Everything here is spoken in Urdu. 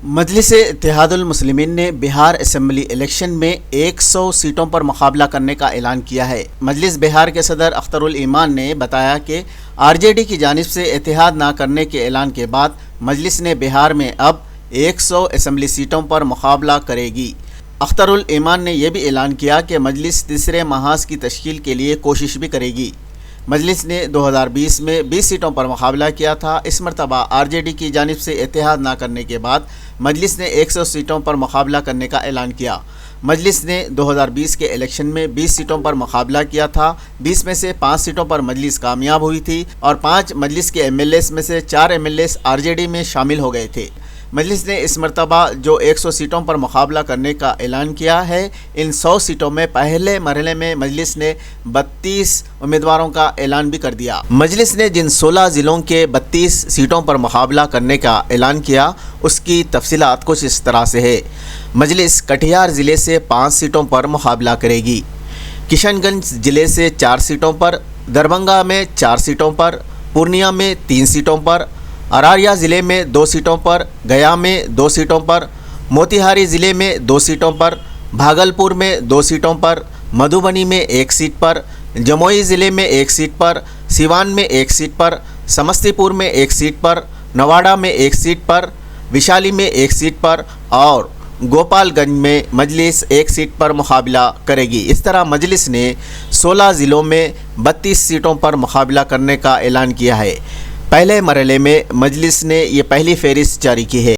مجلس اتحاد المسلمین نے بہار اسمبلی الیکشن میں 100 سیٹوں پر مقابلہ کرنے کا اعلان کیا ہے۔ مجلس بہار کے صدر اختر الایمان نے بتایا کہ آر جے ڈی کی جانب سے اتحاد نہ کرنے کے اعلان کے بعد مجلس نے بہار میں اب 100 اسمبلی سیٹوں پر مقابلہ کرے گی۔ اختر الایمان نے یہ بھی اعلان کیا کہ مجلس تیسرے محاذ کی تشکیل کے لیے کوشش بھی کرے گی۔ مجلس نے 2020 میں 20 سیٹوں پر مقابلہ کیا تھا۔ اس مرتبہ آر جے ڈی کی جانب سے اتحاد نہ کرنے کے بعد مجلس نے 100 سیٹوں پر مقابلہ کرنے کا اعلان کیا۔ مجلس نے 2020 کے الیکشن میں 20 سیٹوں پر مقابلہ کیا تھا۔ 20 میں سے 5 سیٹوں پر مجلس کامیاب ہوئی تھی اور 5 مجلس کے ایم ایل ایز میں سے 4 M L As R J D میں شامل ہو گئے تھے۔ مجلس نے اس مرتبہ جو 100 سیٹوں پر مقابلہ کرنے کا اعلان کیا ہے، ان 100 سیٹوں میں پہلے مرحلے میں مجلس نے 32 امیدواروں کا اعلان بھی کر دیا۔ مجلس نے جن 16 ضلعوں کے 32 سیٹوں پر مقابلہ کرنے کا اعلان کیا، اس کی تفصیلات کچھ اس طرح سے ہے۔ مجلس کٹیہار ضلع سے 5 سیٹوں پر مقابلہ کرے گی، کشن گنج ضلع سے 4 سیٹوں پر، دربھنگہ میں 4 سیٹوں پر، پورنیہ میں 3 سیٹوں پر، ارریہ ضلع میں 2 سیٹوں پر، گیا میں 2 سیٹوں پر، موتیہاری ضلع میں 2 سیٹوں پر، بھاگلپور میں 2 سیٹوں پر، مدھوبنی میں 1 سیٹ پر، جموئی ضلع میں 1 سیٹ پر، سیوان میں 1 سیٹ پر، سمستی پور میں 1 سیٹ پر، نواڈا میں 1 سیٹ پر، ویشالی میں 1 سیٹ پر اور گوپال گنج میں مجلس 1 سیٹ پر مقابلہ کرے گی۔ اس طرح مجلس نے 16 ضلعوں میں 32 سیٹوں پر مقابلہ کرنے کا اعلان کیا ہے۔ پہلے مرحلے میں مجلس نے یہ پہلی فہرست جاری کی ہے۔